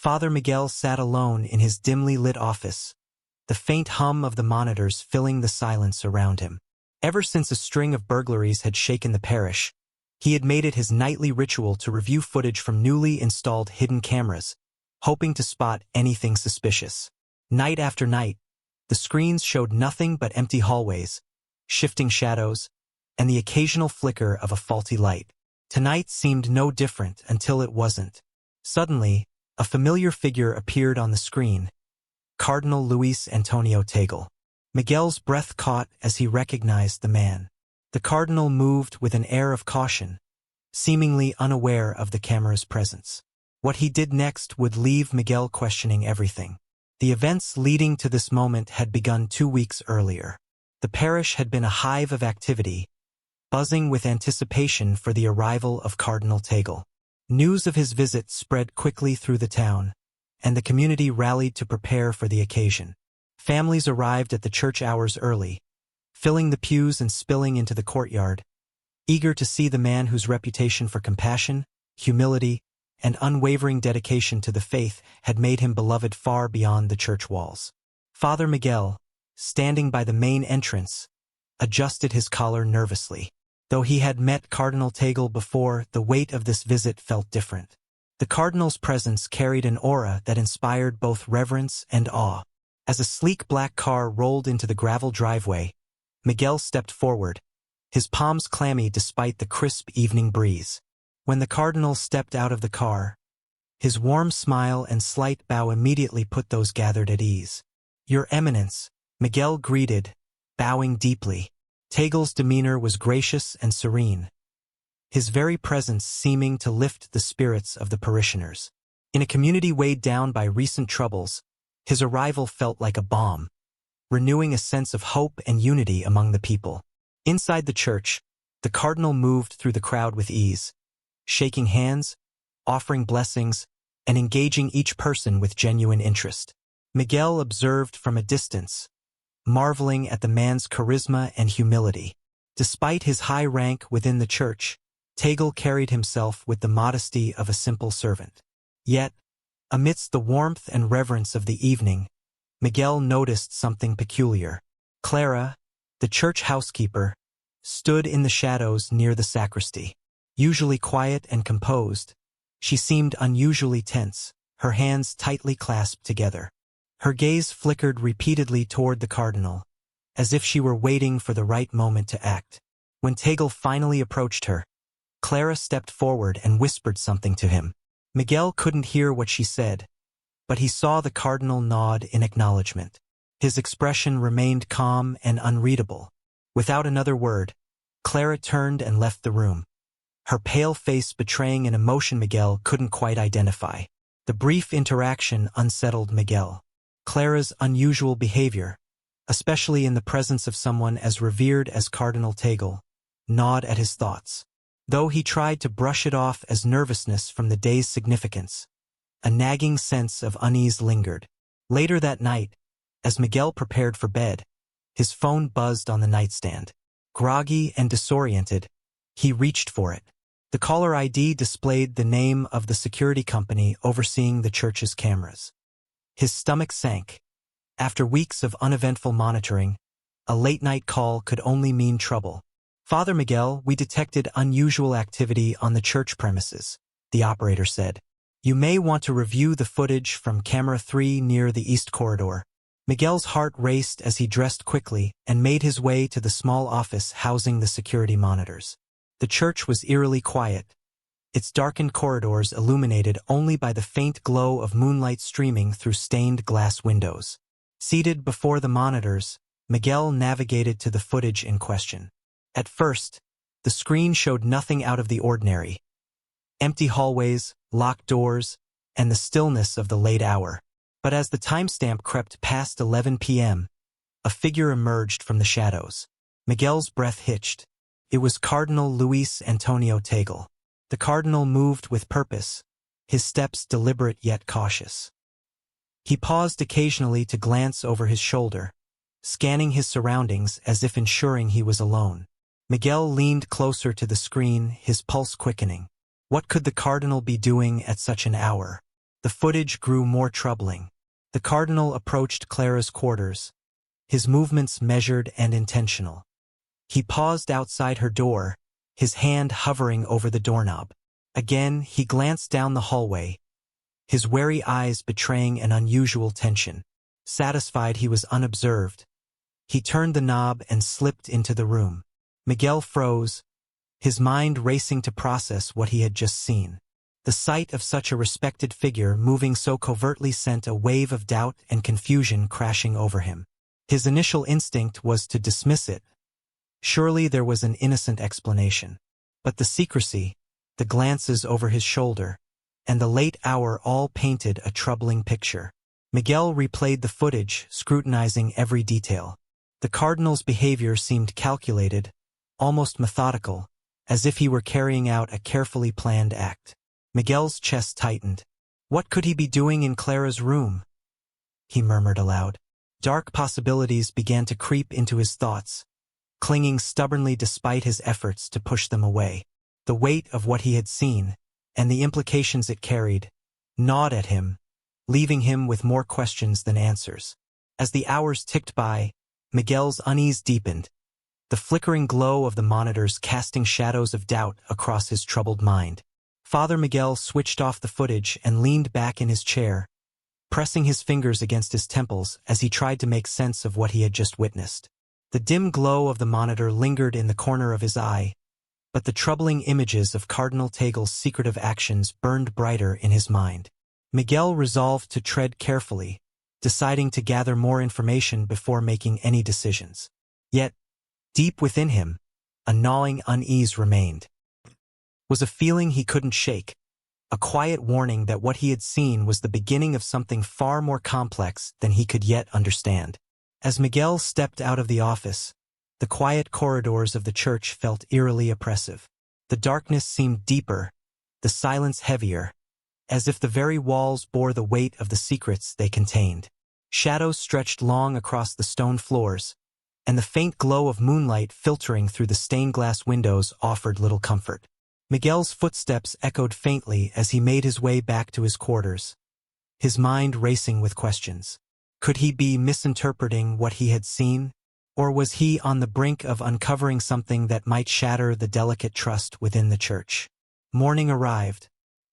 Father Miguel sat alone in his dimly lit office, the faint hum of the monitors filling the silence around him. Ever since a string of burglaries had shaken the parish, he had made it his nightly ritual to review footage from newly installed hidden cameras, hoping to spot anything suspicious. Night after night, the screens showed nothing but empty hallways, shifting shadows, and the occasional flicker of a faulty light. Tonight seemed no different until it wasn't. Suddenly, a familiar figure appeared on the screen, Cardinal Luis Antonio Tagle. Miguel's breath caught as he recognized the man. The cardinal moved with an air of caution, seemingly unaware of the camera's presence. What he did next would leave Miguel questioning everything. The events leading to this moment had begun 2 weeks earlier. The parish had been a hive of activity, buzzing with anticipation for the arrival of Cardinal Tagle. News of his visit spread quickly through the town, and the community rallied to prepare for the occasion. Families arrived at the church hours early, filling the pews and spilling into the courtyard, eager to see the man whose reputation for compassion, humility, and unwavering dedication to the faith had made him beloved far beyond the church walls. Father Miguel, standing by the main entrance, adjusted his collar nervously. Though he had met Cardinal Tagle before, the weight of this visit felt different. The cardinal's presence carried an aura that inspired both reverence and awe. As a sleek black car rolled into the gravel driveway, Miguel stepped forward, his palms clammy despite the crisp evening breeze. When the cardinal stepped out of the car, his warm smile and slight bow immediately put those gathered at ease. "Your Eminence," Miguel greeted, bowing deeply. Tagle's demeanor was gracious and serene, his very presence seeming to lift the spirits of the parishioners. In a community weighed down by recent troubles, his arrival felt like a balm, renewing a sense of hope and unity among the people. Inside the church, the cardinal moved through the crowd with ease, shaking hands, offering blessings, and engaging each person with genuine interest. Miguel observed from a distance, marveling at the man's charisma and humility. Despite his high rank within the church, Tagle carried himself with the modesty of a simple servant. Yet, amidst the warmth and reverence of the evening, Miguel noticed something peculiar. Clara, the church housekeeper, stood in the shadows near the sacristy. Usually quiet and composed, she seemed unusually tense, her hands tightly clasped together. Her gaze flickered repeatedly toward the cardinal, as if she were waiting for the right moment to act. When Tagle finally approached her, Clara stepped forward and whispered something to him. Miguel couldn't hear what she said, but he saw the cardinal nod in acknowledgement. His expression remained calm and unreadable. Without another word, Clara turned and left the room, her pale face betraying an emotion Miguel couldn't quite identify. The brief interaction unsettled Miguel. Clara's unusual behavior, especially in the presence of someone as revered as Cardinal Tagle, gnawed at his thoughts. Though he tried to brush it off as nervousness from the day's significance, a nagging sense of unease lingered. Later that night, as Miguel prepared for bed, his phone buzzed on the nightstand. Groggy and disoriented, he reached for it. The caller ID displayed the name of the security company overseeing the church's cameras. His stomach sank. After weeks of uneventful monitoring, a late-night call could only mean trouble. "Father Miguel, we detected unusual activity on the church premises," the operator said. "You may want to review the footage from camera 3 near the east corridor." Miguel's heart raced as he dressed quickly and made his way to the small office housing the security monitors. The church was eerily quiet, its darkened corridors illuminated only by the faint glow of moonlight streaming through stained glass windows. Seated before the monitors, Miguel navigated to the footage in question. At first, the screen showed nothing out of the ordinary. Empty hallways, locked doors, and the stillness of the late hour. But as the timestamp crept past 11 p.m., a figure emerged from the shadows. Miguel's breath hitched. It was Cardinal Luis Antonio Tagle. The cardinal moved with purpose, his steps deliberate yet cautious. He paused occasionally to glance over his shoulder, scanning his surroundings as if ensuring he was alone. Miguel leaned closer to the screen, his pulse quickening. What could the cardinal be doing at such an hour? The footage grew more troubling. The cardinal approached Clara's quarters, his movements measured and intentional. He paused outside her door, his hand hovering over the doorknob. Again, he glanced down the hallway, his wary eyes betraying an unusual tension. Satisfied he was unobserved, he turned the knob and slipped into the room. Miguel froze, his mind racing to process what he had just seen. The sight of such a respected figure moving so covertly sent a wave of doubt and confusion crashing over him. His initial instinct was to dismiss it. Surely there was an innocent explanation. But the secrecy, the glances over his shoulder, and the late hour all painted a troubling picture. Miguel replayed the footage, scrutinizing every detail. The cardinal's behavior seemed calculated, almost methodical, as if he were carrying out a carefully planned act. Miguel's chest tightened. What could he be doing in Clara's room? He murmured aloud. Dark possibilities began to creep into his thoughts, clinging stubbornly despite his efforts to push them away. The weight of what he had seen, and the implications it carried, gnawed at him, leaving him with more questions than answers. As the hours ticked by, Miguel's unease deepened, the flickering glow of the monitors casting shadows of doubt across his troubled mind. Father Miguel switched off the footage and leaned back in his chair, pressing his fingers against his temples as he tried to make sense of what he had just witnessed. The dim glow of the monitor lingered in the corner of his eye, but the troubling images of Cardinal Tagle's secretive actions burned brighter in his mind. Miguel resolved to tread carefully, deciding to gather more information before making any decisions. Yet, deep within him, a gnawing unease remained. It was a feeling he couldn't shake, a quiet warning that what he had seen was the beginning of something far more complex than he could yet understand. As Miguel stepped out of the office, the quiet corridors of the church felt eerily oppressive. The darkness seemed deeper, the silence heavier, as if the very walls bore the weight of the secrets they contained. Shadows stretched long across the stone floors, and the faint glow of moonlight filtering through the stained glass windows offered little comfort. Miguel's footsteps echoed faintly as he made his way back to his quarters, his mind racing with questions. Could he be misinterpreting what he had seen? Or was he on the brink of uncovering something that might shatter the delicate trust within the church? Morning arrived,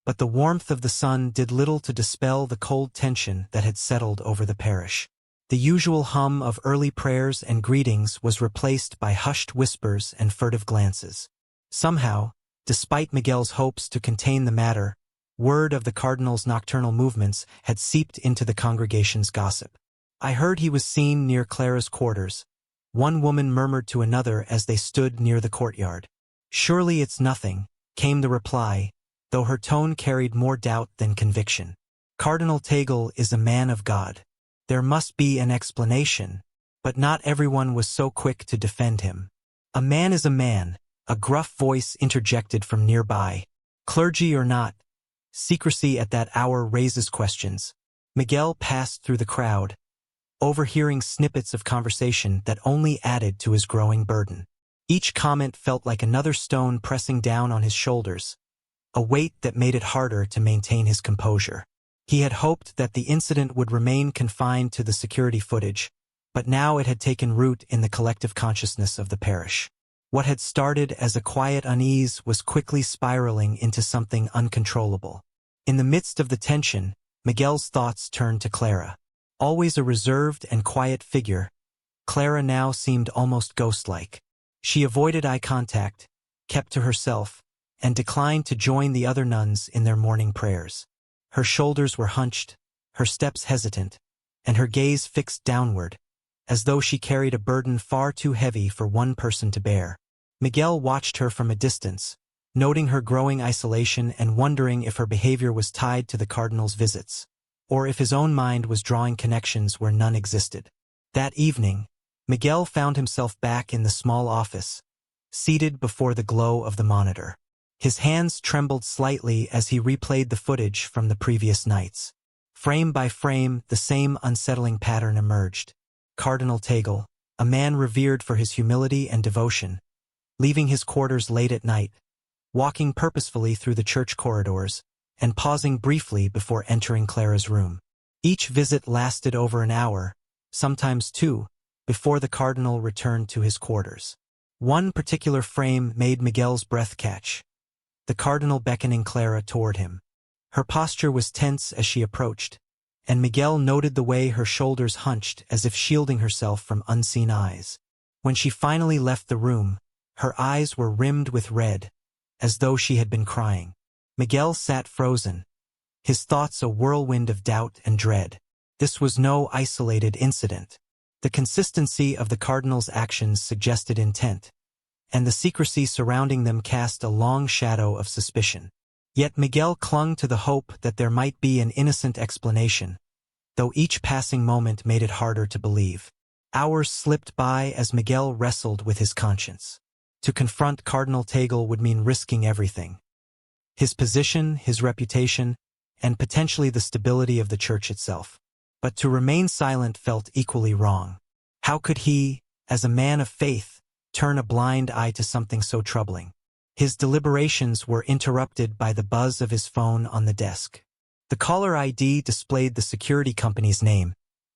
but the warmth of the sun did little to dispel the cold tension that had settled over the parish. The usual hum of early prayers and greetings was replaced by hushed whispers and furtive glances. Somehow, despite Miguel's hopes to contain the matter, word of the cardinal's nocturnal movements had seeped into the congregation's gossip. I heard he was seen near Clara's quarters, one woman murmured to another as they stood near the courtyard. Surely it's nothing, came the reply, though her tone carried more doubt than conviction. Cardinal Tagle is a man of God. There must be an explanation, but not everyone was so quick to defend him. A man is a man, a gruff voice interjected from nearby. Clergy or not, secrecy at that hour raises questions. Miguel passed through the crowd, overhearing snippets of conversation that only added to his growing burden. Each comment felt like another stone pressing down on his shoulders, a weight that made it harder to maintain his composure. He had hoped that the incident would remain confined to the security footage, but now it had taken root in the collective consciousness of the parish. What had started as a quiet unease was quickly spiraling into something uncontrollable. In the midst of the tension, Miguel's thoughts turned to Clara. Always a reserved and quiet figure, Clara now seemed almost ghost-like. She avoided eye contact, kept to herself, and declined to join the other nuns in their morning prayers. Her shoulders were hunched, her steps hesitant, and her gaze fixed downward, as though she carried a burden far too heavy for one person to bear. Miguel watched her from a distance, noting her growing isolation and wondering if her behavior was tied to the cardinal's visits, or if his own mind was drawing connections where none existed. That evening, Miguel found himself back in the small office, seated before the glow of the monitor. His hands trembled slightly as he replayed the footage from the previous nights. Frame by frame, the same unsettling pattern emerged. Cardinal Tagle, a man revered for his humility and devotion, leaving his quarters late at night, walking purposefully through the church corridors, and pausing briefly before entering Clara's room. Each visit lasted over an hour, sometimes two, before the cardinal returned to his quarters. One particular frame made Miguel's breath catch, the cardinal beckoning Clara toward him. Her posture was tense as she approached, and Miguel noted the way her shoulders hunched as if shielding herself from unseen eyes. When she finally left the room, her eyes were rimmed with red, as though she had been crying. Miguel sat frozen, his thoughts a whirlwind of doubt and dread. This was no isolated incident. The consistency of the cardinal's actions suggested intent, and the secrecy surrounding them cast a long shadow of suspicion. Yet Miguel clung to the hope that there might be an innocent explanation, though each passing moment made it harder to believe. Hours slipped by as Miguel wrestled with his conscience. To confront Cardinal Tagle would mean risking everything: his position, his reputation, and potentially the stability of the church itself. But to remain silent felt equally wrong. How could he, as a man of faith, turn a blind eye to something so troubling? His deliberations were interrupted by the buzz of his phone on the desk. The caller ID displayed the security company's name,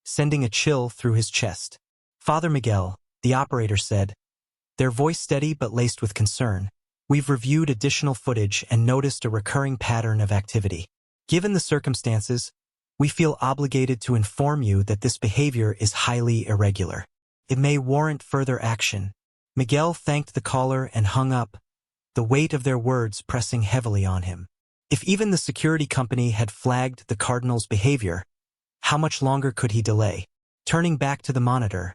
sending a chill through his chest. "Father Miguel," the operator said, their voice steady but laced with concern. "We've reviewed additional footage and noticed a recurring pattern of activity. Given the circumstances, we feel obligated to inform you that this behavior is highly irregular. It may warrant further action." Miguel thanked the caller and hung up, the weight of their words pressing heavily on him. If even the security company had flagged the cardinal's behavior, how much longer could he delay? Turning back to the monitor,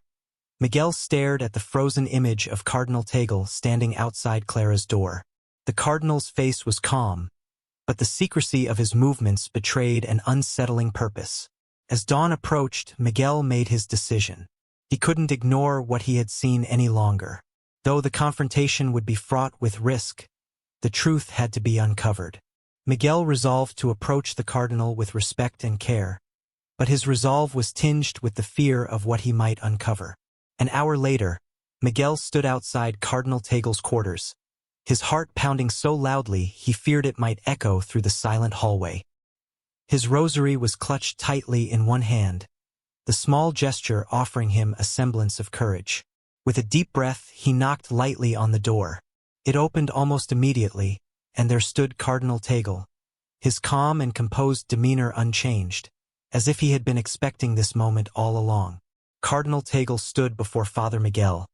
Miguel stared at the frozen image of Cardinal Tagle standing outside Clara's door. The cardinal's face was calm, but the secrecy of his movements betrayed an unsettling purpose. As dawn approached, Miguel made his decision. He couldn't ignore what he had seen any longer. Though the confrontation would be fraught with risk, the truth had to be uncovered. Miguel resolved to approach the cardinal with respect and care, but his resolve was tinged with the fear of what he might uncover. An hour later, Miguel stood outside Cardinal Tagle's quarters, his heart pounding so loudly he feared it might echo through the silent hallway. His rosary was clutched tightly in one hand, the small gesture offering him a semblance of courage. With a deep breath, he knocked lightly on the door. It opened almost immediately, and there stood Cardinal Tagle, his calm and composed demeanor unchanged, as if he had been expecting this moment all along. Cardinal Tagle stood before Father Miguel,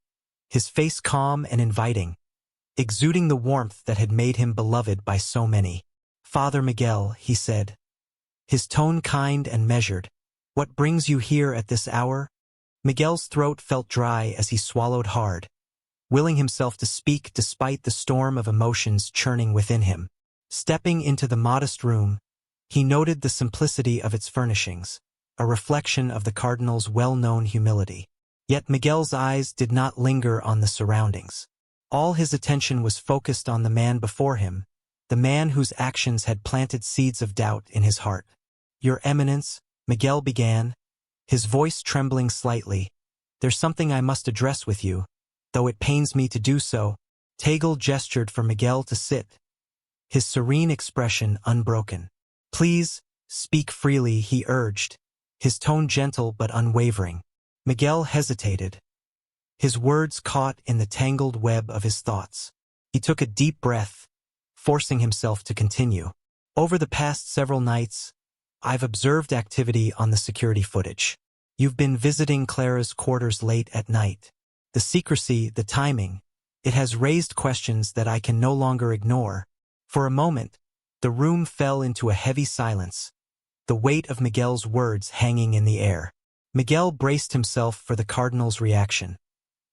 his face calm and inviting, exuding the warmth that had made him beloved by so many. "Father Miguel," he said, his tone kind and measured, "what brings you here at this hour?" Miguel's throat felt dry as he swallowed hard, willing himself to speak despite the storm of emotions churning within him. Stepping into the modest room, he noted the simplicity of its furnishings, a reflection of the cardinal's well-known humility. Yet Miguel's eyes did not linger on the surroundings. All his attention was focused on the man before him, the man whose actions had planted seeds of doubt in his heart. "Your Eminence," Miguel began, his voice trembling slightly, "there's something I must address with you, though it pains me to do so." Tagle gestured for Miguel to sit, his serene expression unbroken. "Please, speak freely," he urged, his tone gentle but unwavering. Miguel hesitated, his words caught in the tangled web of his thoughts. He took a deep breath, forcing himself to continue. "Over the past several nights, I've observed activity on the security footage. You've been visiting Clara's quarters late at night. The secrecy, the timing, it has raised questions that I can no longer ignore." For a moment, the room fell into a heavy silence, the weight of Miguel's words hanging in the air. Miguel braced himself for the cardinal's reaction,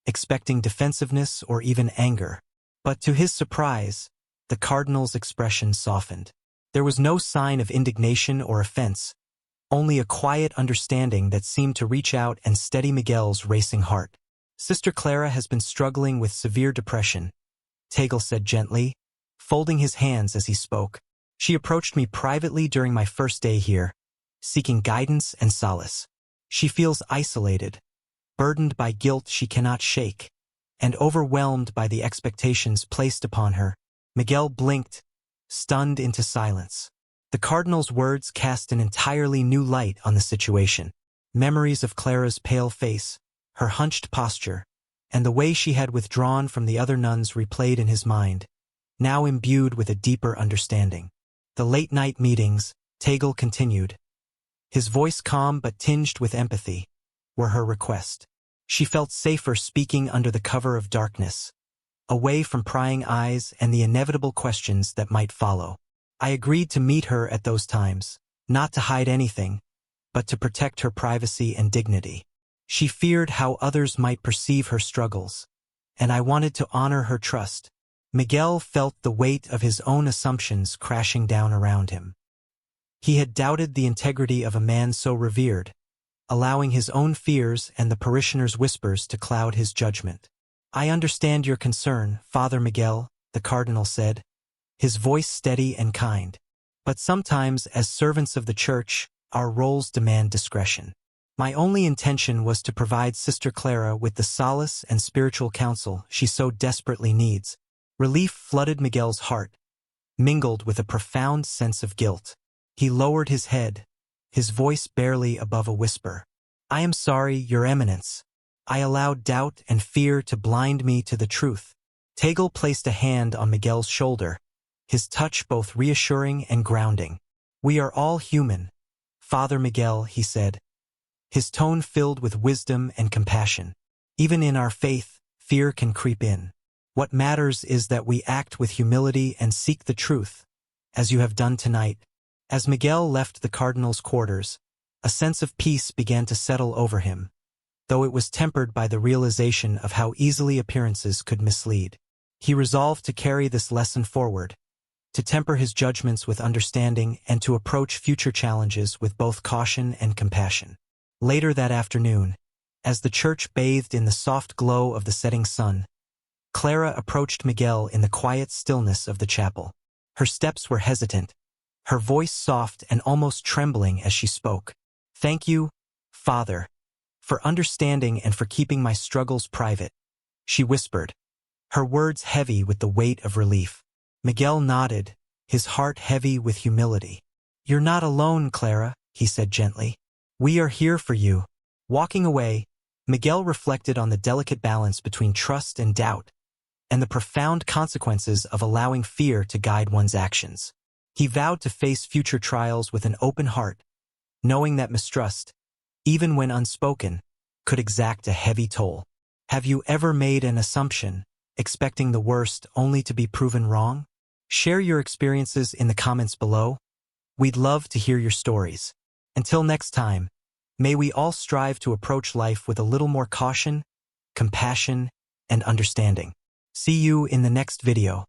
expecting defensiveness or even anger. But to his surprise, the cardinal's expression softened. There was no sign of indignation or offense, only a quiet understanding that seemed to reach out and steady Miguel's racing heart. "Sister Clara has been struggling with severe depression," Tagle said gently, folding his hands as he spoke. "She approached me privately during my first day here, seeking guidance and solace. She feels isolated, burdened by guilt she cannot shake, and overwhelmed by the expectations placed upon her." Miguel blinked, stunned into silence. The cardinal's words cast an entirely new light on the situation. Memories of Clara's pale face, her hunched posture, and the way she had withdrawn from the other nuns replayed in his mind, now imbued with a deeper understanding. The late-night meetings, Tagle continued, his voice calm but tinged with empathy, were her request. She felt safer speaking under the cover of darkness, away from prying eyes and the inevitable questions that might follow. I agreed to meet her at those times, not to hide anything, but to protect her privacy and dignity. She feared how others might perceive her struggles, and I wanted to honor her trust. Miguel felt the weight of his own assumptions crashing down around him. He had doubted the integrity of a man so revered, allowing his own fears and the parishioners' whispers to cloud his judgment. "I understand your concern, Father Miguel," the cardinal said, his voice steady and kind. "But sometimes, as servants of the Church, our roles demand discretion. My only intention was to provide Sister Clara with the solace and spiritual counsel she so desperately needs." Relief flooded Miguel's heart, mingled with a profound sense of guilt. He lowered his head, his voice barely above a whisper. "I am sorry, Your Eminence. I allowed doubt and fear to blind me to the truth." Tagle placed a hand on Miguel's shoulder, his touch both reassuring and grounding. "We are all human, Father Miguel," he said, his tone filled with wisdom and compassion. "Even in our faith, fear can creep in. What matters is that we act with humility and seek the truth, as you have done tonight." As Miguel left the cardinal's quarters, a sense of peace began to settle over him, though it was tempered by the realization of how easily appearances could mislead. He resolved to carry this lesson forward, to temper his judgments with understanding and to approach future challenges with both caution and compassion. Later that afternoon, as the church bathed in the soft glow of the setting sun, Clara approached Miguel in the quiet stillness of the chapel. Her steps were hesitant, her voice soft and almost trembling as she spoke. "Thank you, Father, for understanding and for keeping my struggles private," she whispered, her words heavy with the weight of relief. Miguel nodded, his heart heavy with humility. "You're not alone, Clara," he said gently. "We are here for you." Walking away, Miguel reflected on the delicate balance between trust and doubt, and the profound consequences of allowing fear to guide one's actions. He vowed to face future trials with an open heart, knowing that mistrust, even when unspoken, could exact a heavy toll. Have you ever made an assumption, expecting the worst only to be proven wrong? Share your experiences in the comments below. We'd love to hear your stories. Until next time, may we all strive to approach life with a little more caution, compassion, and understanding. See you in the next video.